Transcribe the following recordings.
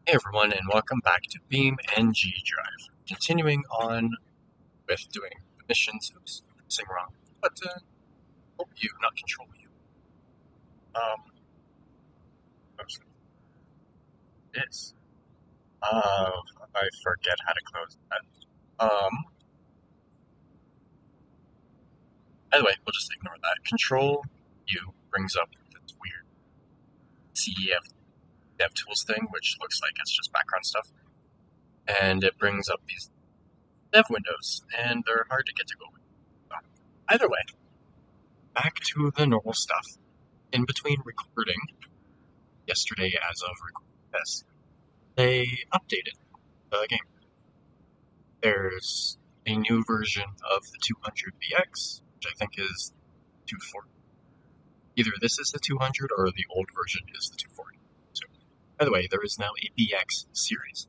Hey everyone, and welcome back to BeamNG.drive. Continuing on with doing the missions. Oops, saying wrong. But hope you, not control you. Oops, this. I forget how to close that. By the way, we'll just ignore that. Control U brings up this weird CEF DevTools thing, which looks like it's just background stuff, and it brings up these dev windows, and they're hard to get to go with. So, either way, back to the normal stuff. In between recording, yesterday as of recording this, they updated the game. There's a new version of the 200BX, which I think is 240. Either this is the 200 or the old version is the 240. So, by the way, there is now a BX series.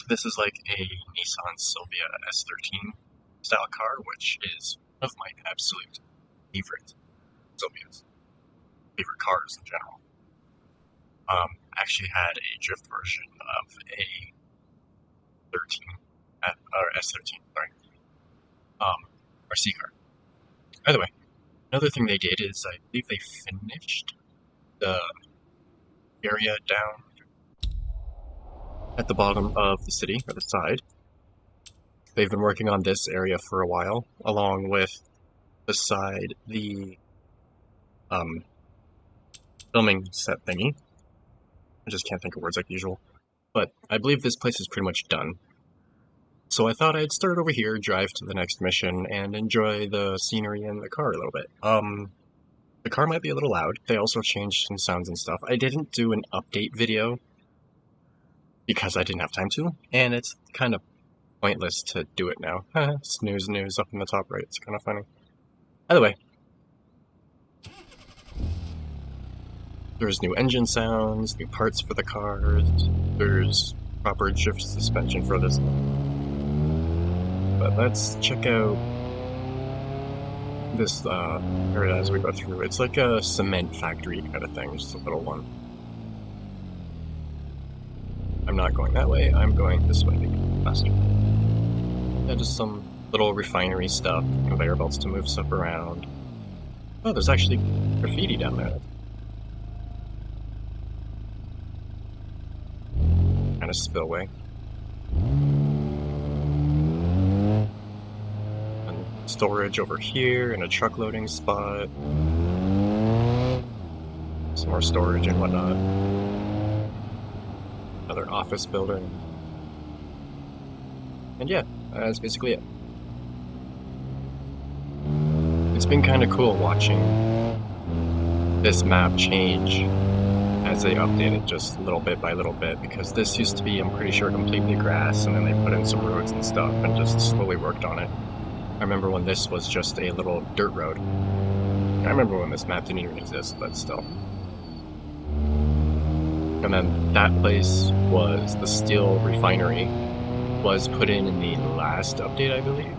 This is like a Nissan Silvia S13 style car, which is one of my absolute favorite Silvias. Favorite cars in general. Actually had a drift version of a 13, or S13, sorry, RC car. By the way, another thing they did is I believe they finished the area down at the bottom of the city, or the side. They've been working on this area for a while, along with beside the filming set thingy. I just can't think of words like usual. But I believe this place is pretty much done. So I thought I'd start over here, drive to the next mission, and enjoy the scenery in the car a little bit. The car might be a little loud. They also changed some sounds and stuff. I didn't do an update video because I didn't have time to, and it's kind of pointless to do it now. Snooze news up in the top right. It's kind of funny. Either way, there's new engine sounds, new parts for the cars, there's proper drift suspension for this one. But let's check out this area as we go through. It's like a cement factory kind of thing, just a little one. I'm not going that way, I'm going this way because it's faster. Yeah, just some little refinery stuff, conveyor belts to move stuff around. Oh, there's actually graffiti down there. Kind of spillway. And storage over here, and a truck loading spot. Some more storage and whatnot. Another office building. And yeah, that's basically it. It's been kind of cool watching this map change as they update it just little bit by little bit, because this used to be, I'm pretty sure, completely grass, and then they put in some roads and stuff and just slowly worked on it. I remember when this was just a little dirt road. I remember when this map didn't even exist, but still. And then that place was the steel refinery, was put in the last update, I believe.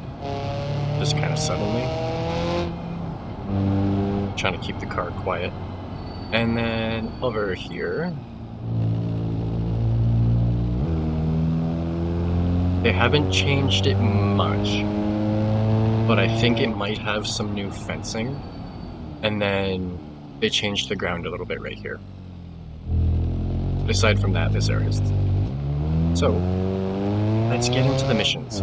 Just kind of suddenly. Trying to keep the car quiet. And then over here, they haven't changed it much, but I think it might have some new fencing. And then they changed the ground a little bit right here. But aside from that, this area is... So, let's get into the missions.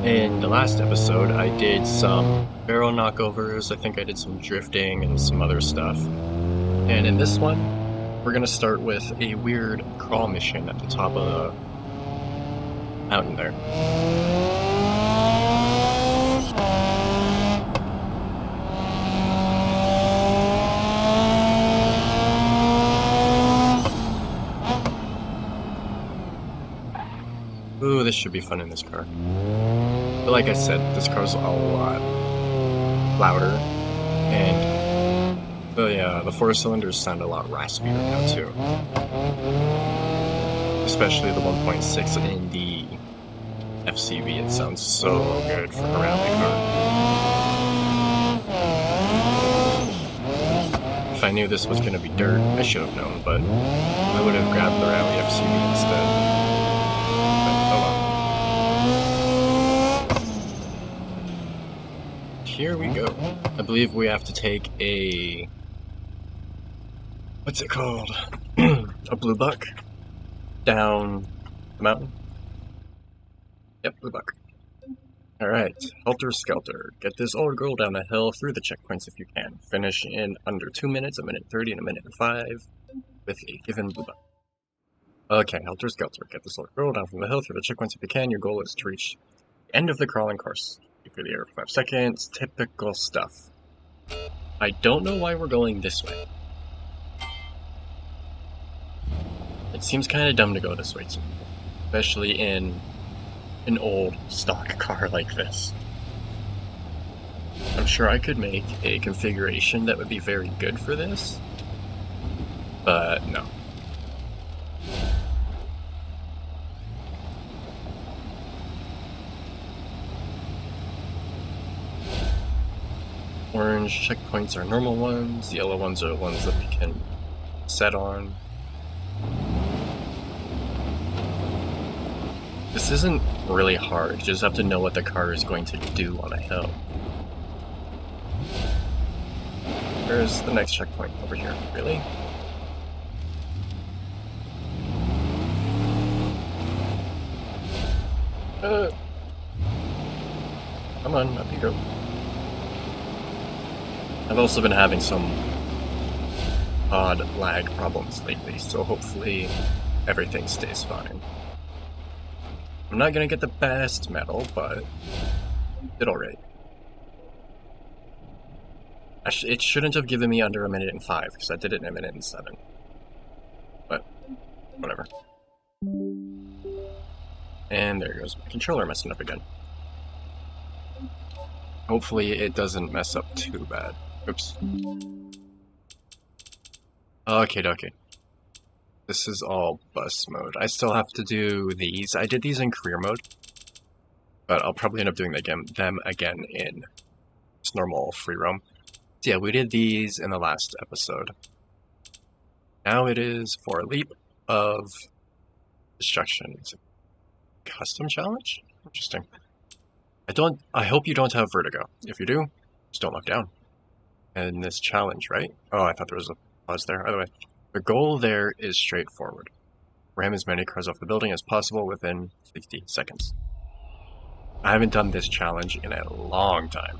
In the last episode, I did some barrel knockovers, I think I did some drifting and some other stuff. And in this one, we're going to start with a weird crawl mission at the top of the mountain there. Ooh, this should be fun in this car. But like I said, this car's a lot louder, and the 4 cylinders sound a lot raspier now too. Especially the 1.6 in the FCV, it sounds so good for a rally If I knew this was going to be dirt, I should have known, but I would have grabbed the Rally FCV instead. But, oh well. Here we go. I believe we have to take a... what's it called? A blue buck down the mountain. Yep, blue buck. Alright, helter skelter. Get this old girl down the hill through the checkpoints if you can. Finish in under 2 minutes, 1:30, and 1:05 with a given blue buck. Okay, helter skelter. Get this old girl down from the hill through the checkpoints if you can. Your goal is to reach the end of the crawling course. Keep through the air for 5 seconds. Typical stuff. I don't know why we're going this way. It seems kind of dumb to go this way too, especially in an old stock car like this. I'm sure I could make a configuration that would be very good for this, but no. Orange checkpoints are normal ones, the yellow ones are the ones that we can set on. This isn't really hard, you just have to know what the car is going to do on a hill. Where's the next checkpoint? Over here. Really? Come on, up you go. I've also been having some odd lag problems lately, so hopefully everything stays fine. I'm not gonna get the best medal, but did alright. It shouldn't have given me under 1:05, because I did it in 1:07. But, whatever. And there goes my controller messing up again. Hopefully it doesn't mess up too bad. Oops. Okay. This is all bus mode. I still have to do these. I did these in career mode, but I'll probably end up doing them again in just normal free roam. So yeah, we did these in the last episode. Now it is for a leap of destruction. It's a custom challenge? Interesting. I hope you don't have vertigo. If you do, just don't look down. And this challenge, right? Oh, I thought there was a pause there. Either way, the goal there is straightforward. Ram as many cars off the building as possible within 60 seconds. I haven't done this challenge in a long time.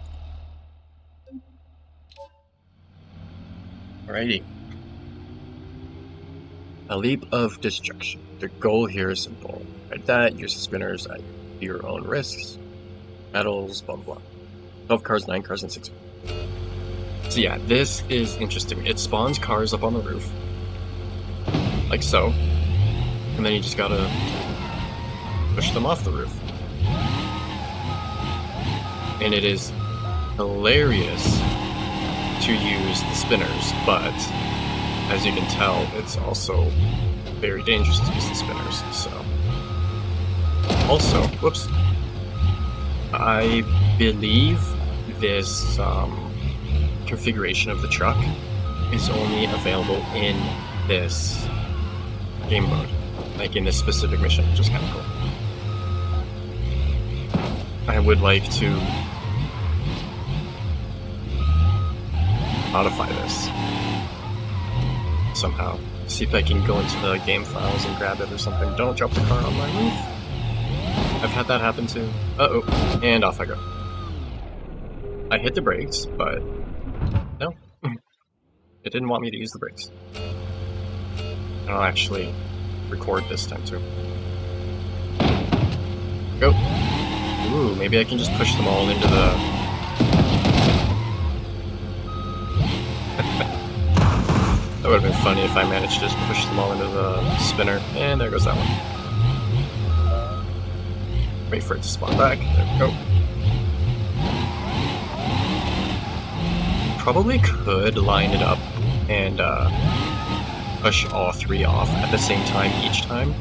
Alrighty. A leap of destruction. The goal here is simple. Ride that, use the spinners at your own risks. Medals, blah blah. 12 cars, 9 cars, and 6. So yeah, this is interesting. It spawns cars up on the roof. Like so. And then you just gotta push them off the roof. And it is hilarious to use the spinners, but as you can tell, it's also very dangerous to use the spinners, so. Also, whoops. I believe this configuration of the truck is only available in this game mode, like in this specific mission, which is kind of cool. I would like to modify this somehow. See if I can go into the game files and grab it or something. Don't drop the car on my roof. I've had that happen too. Uh-oh. And off I go. I hit the brakes, but no. It didn't want me to use the brakes. And I'll actually record this time too. Go. Ooh, maybe I can just push them all into the... That would have been funny if I managed to just push them all into the spinner. And there goes that one. Wait for it to spawn back. There we go. Probably could line it up and push all 3 off at the same time each time.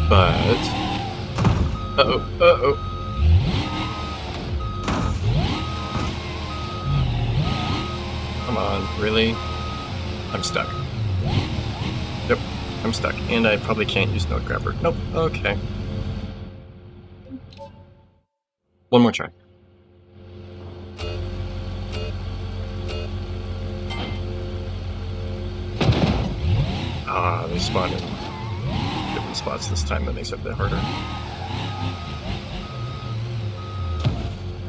But... Uh-oh. Come on, really? I'm stuck. Yep, I'm stuck. And I probably can't use node grabber. Nope, okay. One more try. Ah, they spawned in different spots this time. That makes it a bit harder.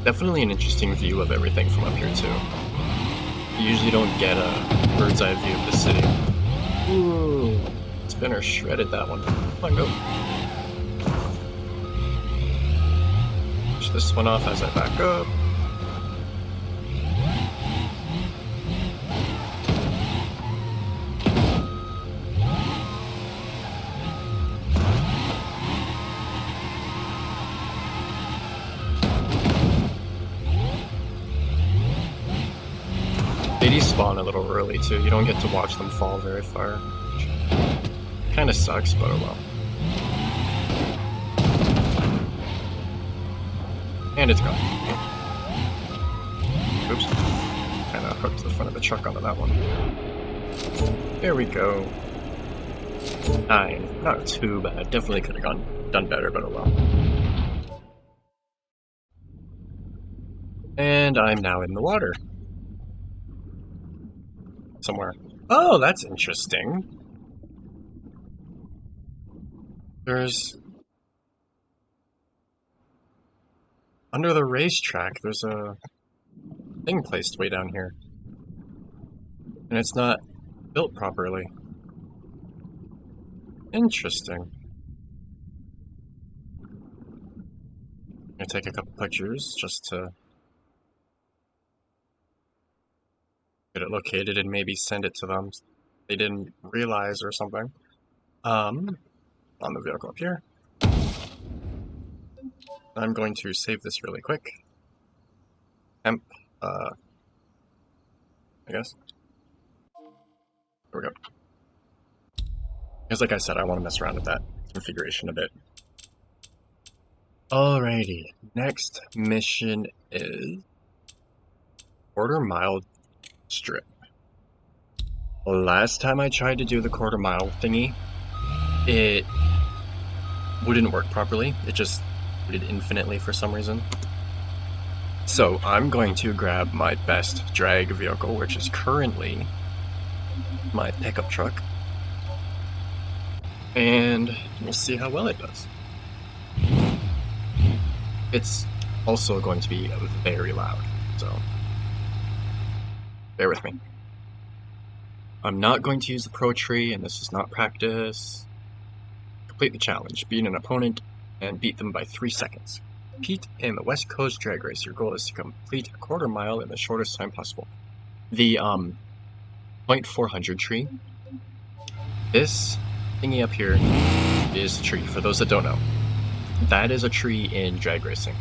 Definitely an interesting view of everything from up here, too. You usually don't get a bird's eye view of the city. Ooh, Spinner shredded that one. Come on, go. Push this one off as I back up. They despawn a little early too. You don't get to watch them fall very far. Kinda sucks, but oh well. And it's gone. Oops. Kinda hooked the front of the truck onto that one. There we go. 9. Not too bad. Definitely could have done better, but oh well. And I'm now in the water. Somewhere. Oh, that's interesting. There's... Under the racetrack, there's a thing placed way down here. And it's not built properly. Interesting. I'm gonna take a couple pictures just to get it located and maybe send it to them. They didn't realize or something. On the vehicle up here. I'm going to save this really quick. Temp, I guess. There we go. Because like I said, I want to mess around with that configuration a bit. Alrighty, next mission is quarter-mile strip. Last time I tried to do the quarter-mile thingy, it wouldn't work properly. It just did infinitely for some reason. So I'm going to grab my best drag vehicle, which is currently my pickup truck, and we'll see how well it does. It's also going to be very loud, so bear with me. I'm not going to use the pro tree, and this is not practice. Complete the challenge. Beat an opponent and beat them by 3 seconds. Compete in the West Coast Drag Race. Your goal is to complete a quarter mile in the shortest time possible. The .400 tree. This thingy up here is a tree, for those that don't know. That is a tree in drag racing.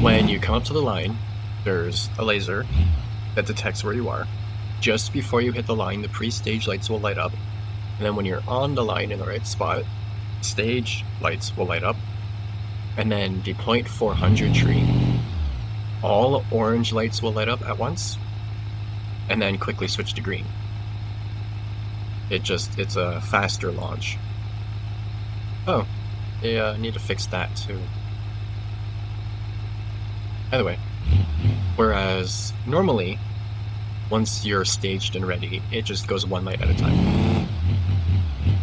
When you come up to the line, there's a laser that detects where you are. Just before you hit the line, the pre-stage lights will light up. And then when you're on the line in the right spot, stage lights will light up. And then the .400 tree, all orange lights will light up at once, and then quickly switch to green. It's a faster launch. Oh, they need to fix that too. Either way, whereas normally, once you're staged and ready, it just goes one light at a time.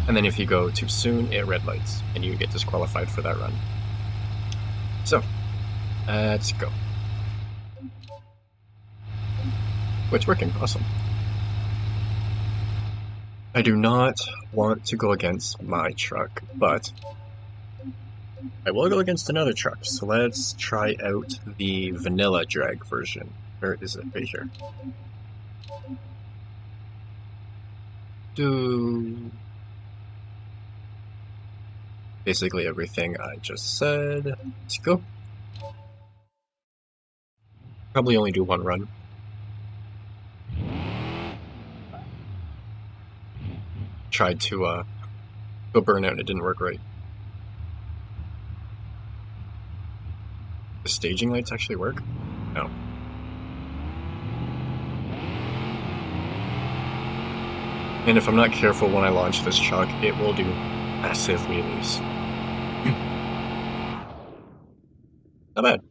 And then if you go too soon, it red lights, and you get disqualified for that run. So, let's go. Oh, it's working, awesome. I do not want to go against my truck, but I will go against another truck, so let's try out the vanilla drag version. Where is it? Right here. Do basically everything I just said. Let's go. Probably only do one run. Tried to go burn out and it didn't work right. The staging lights actually work? No. And if I'm not careful when I launch this truck, it will do massive wheelies. Not bad.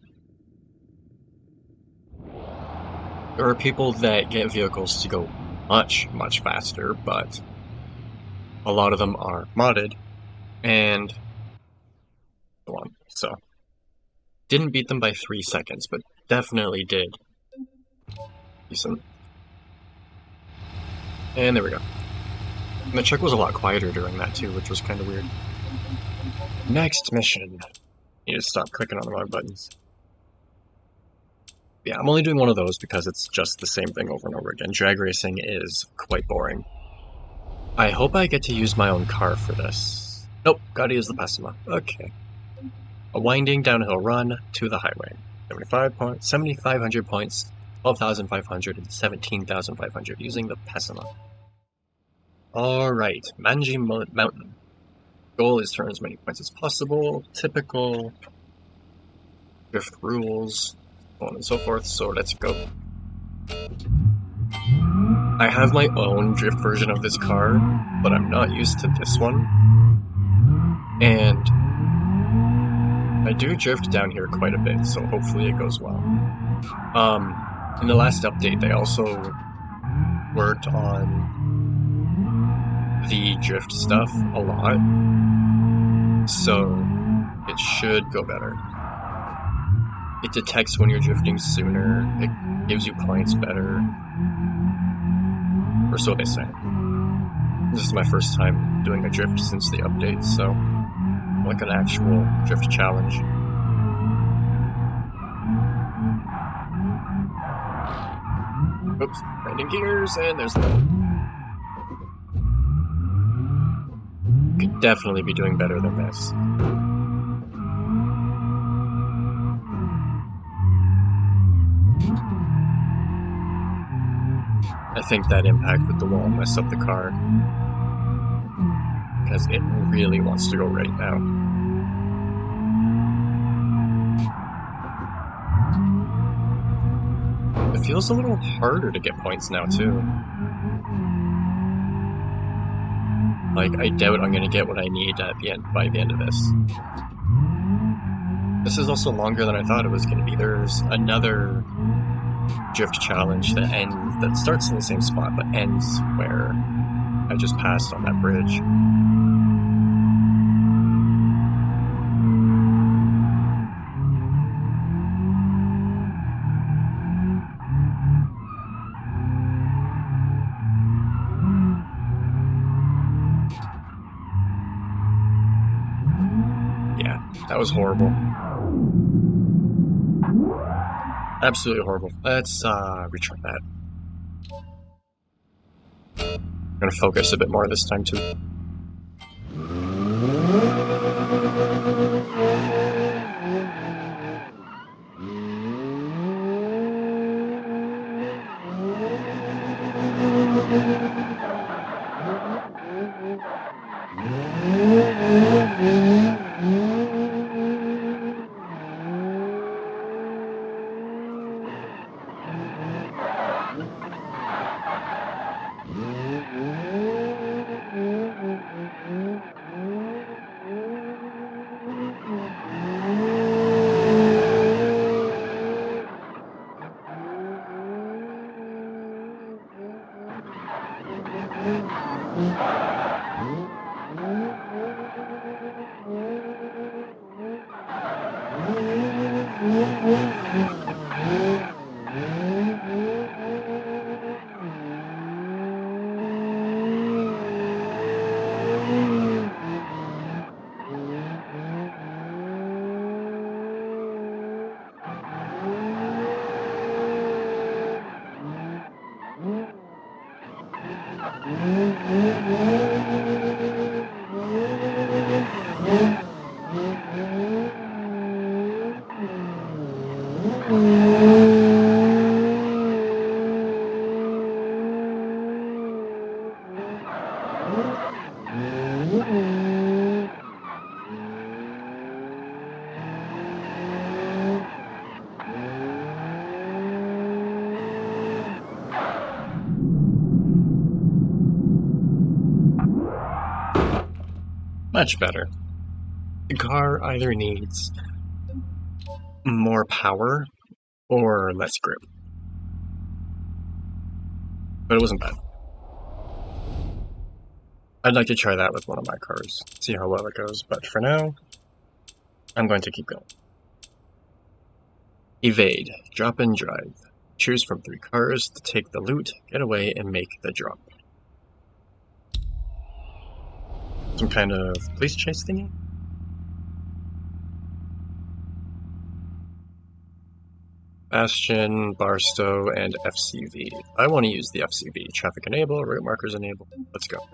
There are people that get vehicles to go much, much faster, but a lot of them are modded and so on. So, didn't beat them by 3 seconds, but definitely did decent. And there we go. And the truck was a lot quieter during that too, which was kind of weird. Next mission. Need to stop clicking on the wrong buttons. Yeah, I'm only doing one of those because it's just the same thing over and over again. Drag racing is quite boring. I hope I get to use my own car for this. Nope, gotta use the Pessima. Okay. A winding downhill run to the highway. 7,500 points, 12,500, and 17,500 using the Pessima. Alright, Manji Mountain. Goal is to earn as many points as possible. Typical drift rules, so on and so forth, so let's go. I have my own drift version of this car, but I'm not used to this one. And I do drift down here quite a bit, so hopefully it goes well. In the last update, they also worked on the drift stuff a lot, so it should go better. It detects when you're drifting sooner, it gives you points better, or so they say. This is my first time doing a drift since the update, so like an actual drift challenge. Oops, landing gears, and there's the... Could definitely be doing better than this. I think that impact with the wall messed up the car, because it really wants to go right now. It feels a little harder to get points now, too. Like, I doubt I'm going to get what I need at the end by the end of this. This is also longer than I thought it was going to be. There's another drift challenge that starts in the same spot, but ends where I just passed on that bridge. That was horrible. Absolutely horrible. Let's retry that. I'm gonna focus a bit more this time too. Much better. The car either needs more power or less grip. But it wasn't bad. I'd like to try that with one of my cars, see how well it goes, but for now, I'm going to keep going. Evade, drop and drive. Choose from 3 cars to take the loot, get away, and make the drop. Some kind of police chase thingy? Bastion, Barstow, and FCV. I want to use the FCV. Traffic enable, route markers enable. Let's go.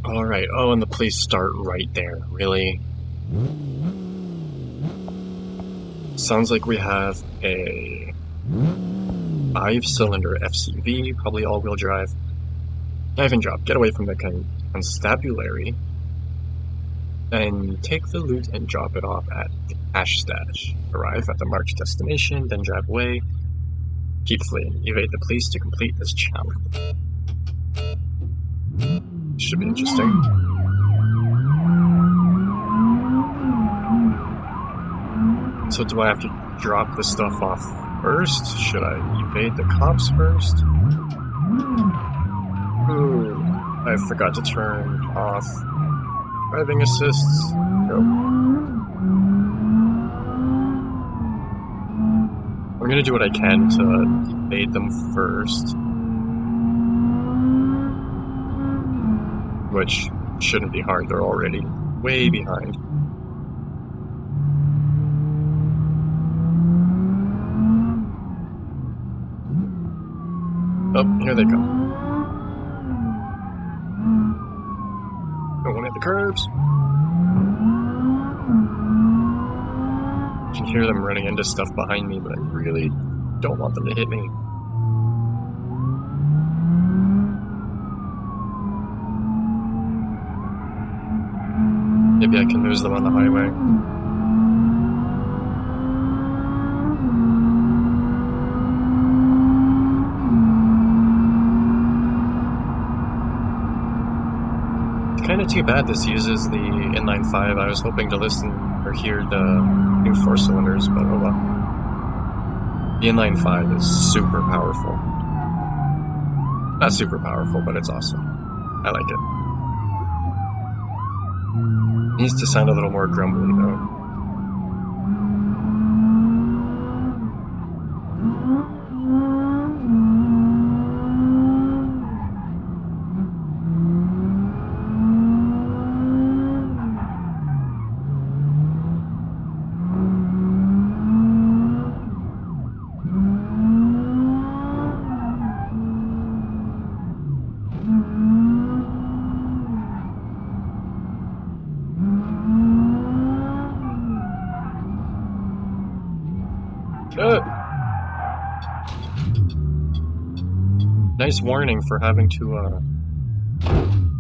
Alright, oh, and the police start right there. Really? Sounds like we have a 5-cylinder FCV, probably all-wheel drive. Dive and drop. Get away from the constabulary. Then take the loot and drop it off at the cash stash. Arrive at the marked destination, then drive away. Keep fleeing. Evade the police to complete this challenge. Should be interesting. So do I have to drop the stuff off first? Should I evade the cops first? Ooh, I forgot to turn off driving assists. Nope. I'm gonna do what I can to evade them first. Which shouldn't be hard, they're already way behind. Oh, here they come. Going at the curbs. I can hear them running into stuff behind me, but I really don't want them to hit me. Maybe I can lose them on the highway. Kind of too bad this uses the inline 5. I was hoping to listen or hear the new 4 cylinders, but oh well. The inline 5 is super powerful. Not super powerful, but it's awesome. I like it. It needs to sound a little more grumbly though. Nice warning for having to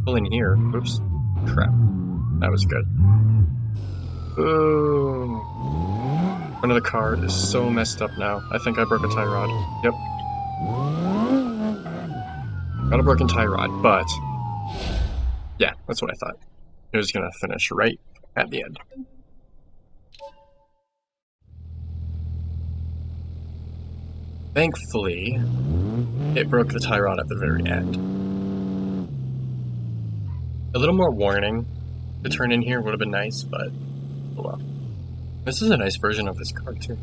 pull in here. Oops. Crap. That was good. Ooh. Front of the car is so messed up now. I think I broke a tie rod. Yep. Got a broken tie rod, but yeah, that's what I thought. It was gonna finish right at the end. Thankfully, it broke the tie rod at the very end. A little more warning to turn in here would have been nice, but oh well. This is a nice version of this car too.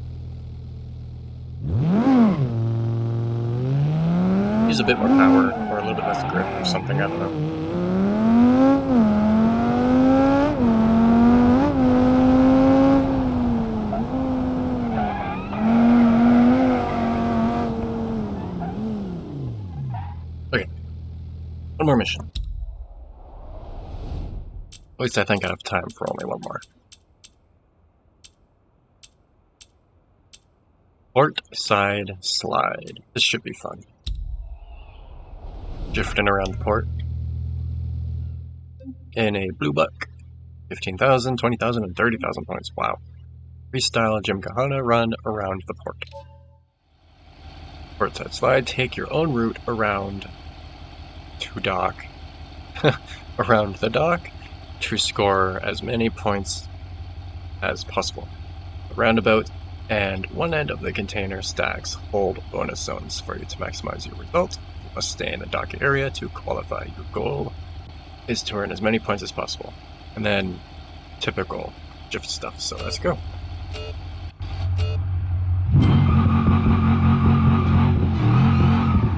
Use a bit more power or a little bit less grip or something, I don't know. Okay, one more mission. At least I think I have time for only one more. Port side slide. This should be fun. Drifting around the port. In a blue buck. 15,000, 20,000, and 30,000 points. Wow. Freestyle Gymkhana run around the port. Port side slide. Take your own route around to dock. Around the dock. to score as many points as possible. The roundabout and one end of the container stacks hold bonus zones for you to maximize your result. You must stay in the dock area to qualify. Your goal is to earn as many points as possible. And then typical GIF stuff, so let's go.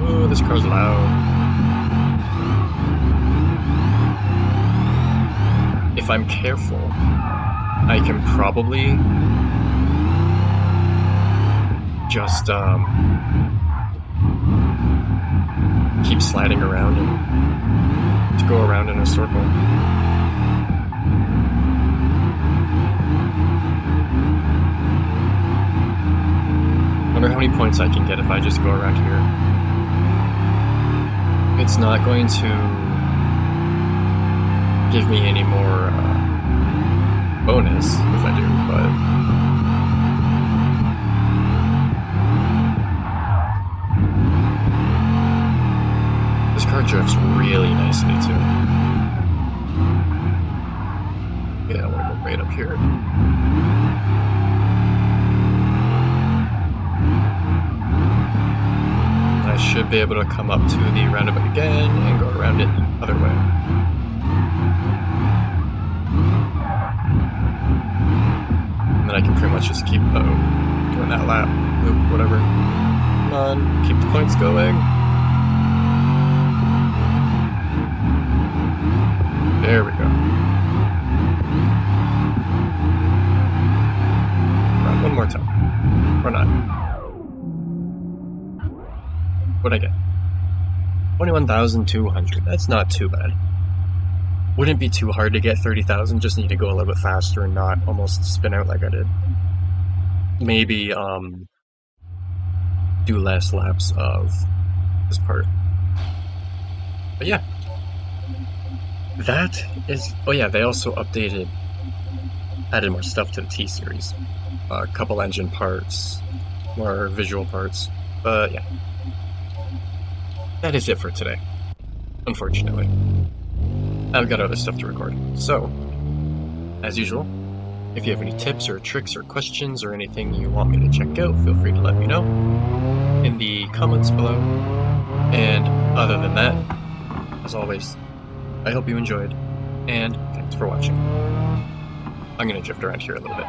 Oh, this car's loud. If I'm careful, I can probably just keep sliding around and to go around in a circle. Wonder how many points I can get if I just go around here. It's not going to give me any more bonus if I do, but this car drifts really nicely too. Yeah, I want to go right up here. I should be able to come up to the roundabout again and go around it the other way. And then I can pretty much just keep doing that lap, loop, whatever. Come on, keep the points going. There we go. Run one more time. Or not. What'd I get? 21,200. That's not too bad. Wouldn't be too hard to get 30,000, just need to go a little bit faster and not almost spin out like I did. Maybe do less laps of this part. But yeah. That is... Oh yeah, they also added more stuff to the T-Series. A couple engine parts, more visual parts, but yeah. That is it for today, unfortunately. I've got other stuff to record. So, as usual, if you have any tips or tricks or questions or anything you want me to check out, feel free to let me know in the comments below. And other than that, as always, I hope you enjoyed, and thanks for watching. I'm gonna drift around here a little bit.